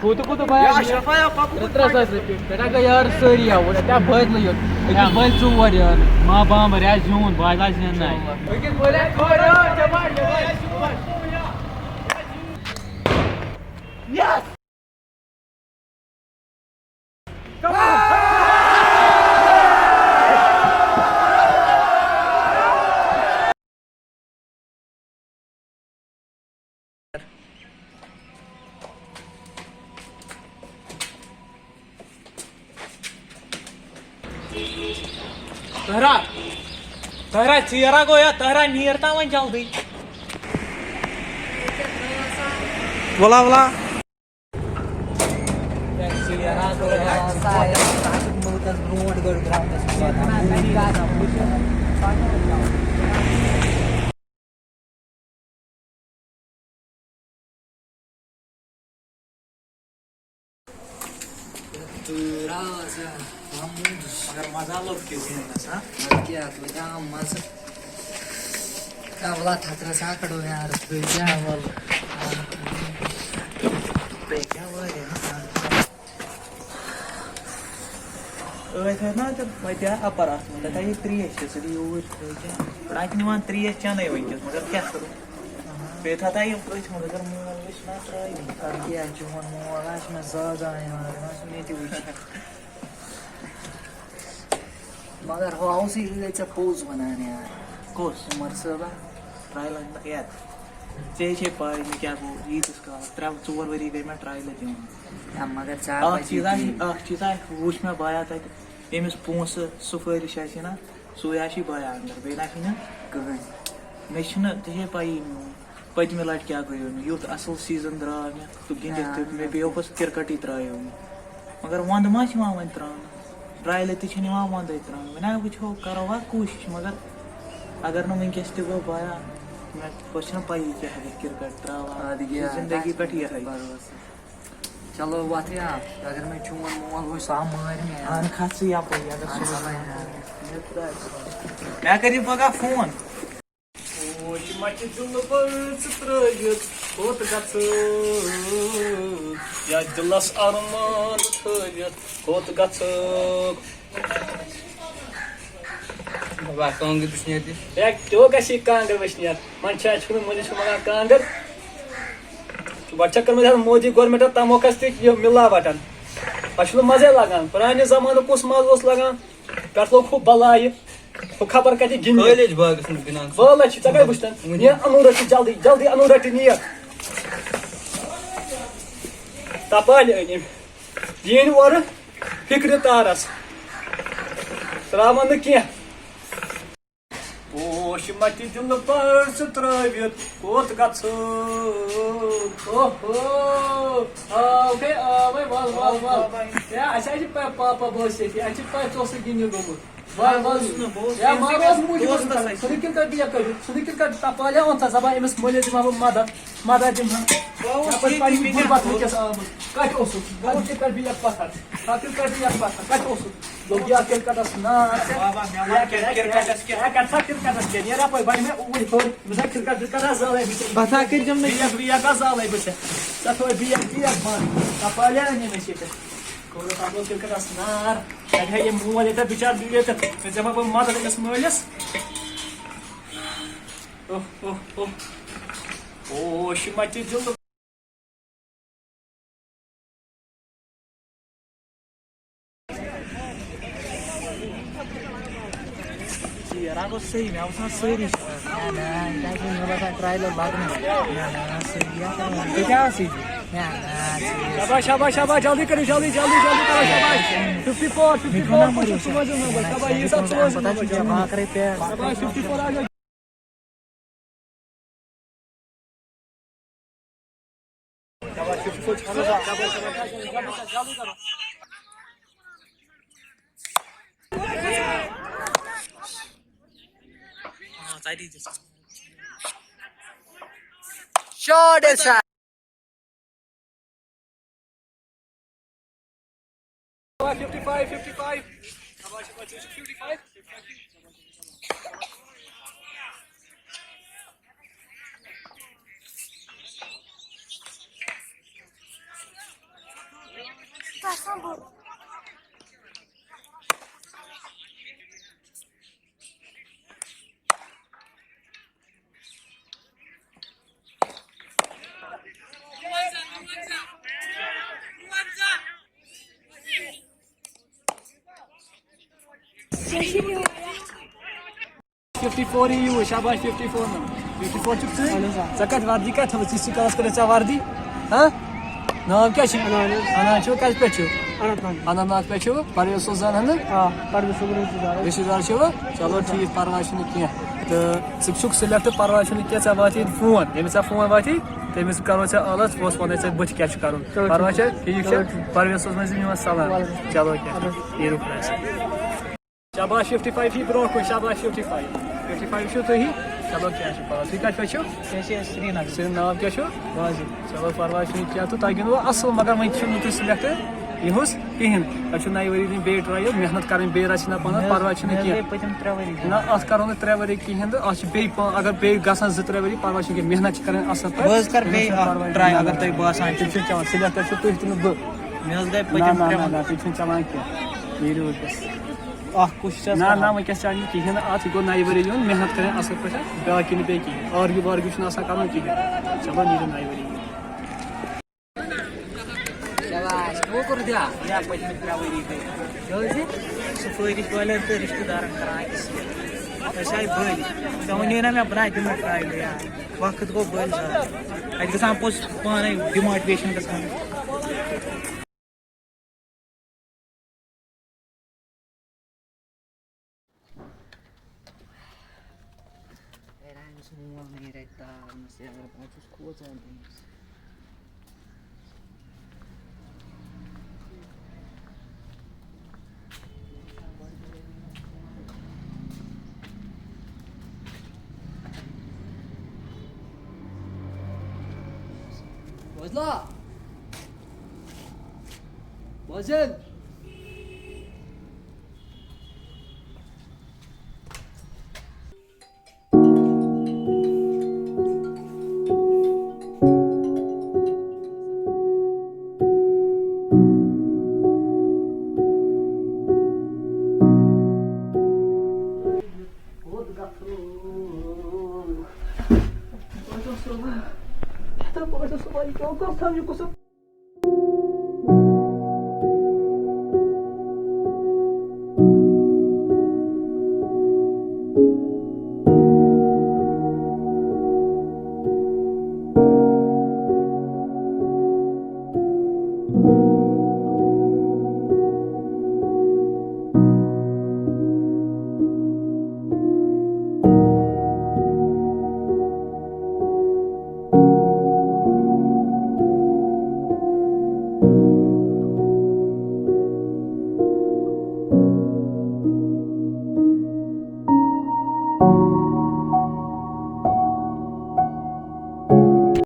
Kutu baya Retrasa repeat. Peraga yar sari ya. Udah tiap bait lo yuk. Itu bait suar ya. Ma bam reaction boy la jenna. Bikin boleh koro coba. Yes. Come on. Tahra चेहरा को या tahra नियरता one जल्दी बोला चेहरा को या saya takut melutas berumur di ground अगर मजा लो किसी ने सा क्या तो क्या मजा क्या बोला था तेरा सा करो यार तो क्या बोल पे क्या हुआ थे ना जब वैद्या अपराध मतलब ये 3 से सदी ऊर क्या रात निवान 3 चने वैद्य मगर क्या करूं बेथा था ये कुछ मगर मोल विश्ना ट्राई क्या जोन मोलाश में ज़्यादा यार मैं तो मगर हो उसी लेचा पोज बनाने यार कोस मरसबा ट्रायल यार चे पाई में क्या वो ये इसका 3-4 वरी गई मैं ट्रायल लेती या मगर 4 चीज़ वुच में बाया था एमिस पोंस सुफारिश आसी ना सोयाशी बाया अंदर बेना छी ना कहीं मे छ न ते पाई पतमे लट क्या गयो युथ असल सीजन द्राव मे तो गिंदित मे पे बस क्रिकेट ही त्रायो मगर वंद मा छ वन त्रान ट्रायल ते छ निवा वंद त्रान वना वुछो करो वा कोशिश मगर अगर न वंकस ते गो बाया मैं बस न पाई क्या है क्रिकेट त्रावा जिंदगी कट ये है चलो बात या अगर मैं चुन मोल वो साम मार में आन खास या पे अगर मैं करी पगा फोन ओ मच जुल पर चित्रयत होत गछ या दिलस अरमान थयत होत गछ बाबा कांग बिस्नेती एक तो कशी कांगर वशनियत मन छा छुन मुझे मगा कांगर बच्चा कर मोदी गवर्नमेंट तमोकस तह मिलावटन पे मजे लगान पुराने जमाने कुस मज लगान पे लोग खूब बलाय तो खबर कत गिन बल चे वुचन ये अनु रट जल्दी जल्दी अनु रट नीर तपाल अनिम दीन और फिक्र तारस त्रावन कह पोश मत दिल पर त्रवित कोत गछ ओहो ओके आवे वाल वाल वाल या अच्छा जी पापा बोस ये अच्छा पा चोस गिन गो वाल वाल या मारोस मुझे सुनिकिन का दिया कर सुनिकिन का तपाले on zaba emis mole dima mada dima अपन पानी बुर बात हो कैसा काट ओसु काट कर भी एक पासा काट कर भी एक पासा काट ओसु लोग या के काटस ना बाबा मेला के काटस के काटस के नेरा पे भाई में उड़ी थोड़ी मुझे क्रिकेट का जाले बता के जम में बिया का जाले बस तो बिया मान तपाले ने में से कोलो ताबो के काटस ना अरे ये मुंह वाले तो बिचार दिए तो जब हम मार देंगे स्मोलिस ओ शिमाची जो रागो सही में उसने सही नहीं ना क्या कि मेरा का ट्रायल बाद में ना सही क्या क्या सी शाबाश शाबाश शाबाश जल्दी करो जल्दी करो शाबाश 54 54 समझ में शाबाश ये सब समझ पता नहीं क्या भाग रहे थे शाबाश 54 आ गया शाबाश 54 शाबाश जल्दी करो shot is 55 54 यू शाबाश 54 ना 54 चुप से जकत वर्दी का थव चिस कलस करे चा वर्दी हां नाम क्या छी अना छो कस पे छो अनंतनाग पे छो परवेज सुजान हन हां परवेज सुजान रिश्तेदार छो चलो ठीक परवाह छन किया तो शिक्षक सिलेक्ट परवाह छन किया चा वाती फोन यमिस फोन वाती तमिस करो चा अलस पोस पने चा बच क्या करन परवाह छ ठीक छ परवेज सुजान जी सलाम चलो क्या ये रुक रहा है शाबाश 55 ही ब्रो को शाबाश 55 शो तो ही चलो क्या छ पास ठीक है छो श्रीनगर से नाम क्या छो वाजी चलो परवाह छ क्या तो ताकि वो असल मगर मैं छु तो सिलेक्ट यहुस कहिन अच्छु नई वरी दिन बे ट्राई मेहनत करन बे रचना पन परवाह छ किया पतम 3 वरी ना अस करो 3 वरी कहिन तो अस बे अगर बे गसन 2 3 वरी परवाह छ कि मेहनत करन असल पर बस कर बे ट्राई अगर तय बासान छु चल सिलेक्ट छ तो तुम ब मेहनत गए पतम 3 ना तुम चलान क्या ये रोज ना ना मैं क्या चाहिए कि है ना आज को नई वरी जो मेहनत करें असल पे बाकी नहीं पे की और भी बार कुछ ना ऐसा करना चाहिए चलो नहीं नई वरी शाबाश वो कर दिया या पहले मेरा वरी पे जो जी सफारी वाले तो रिश्तेदार कराए ऐसा ही बोल समझिए ना मैं अपना दिमाग ट्राई लिया वक्त को बोल आज के साथ पोस्ट पाने डिमोटिवेशन का साथ semua mereka masih ada bagus kuat ini. Boslah, bosan. Tá bom, eu sou marido, eu gosto de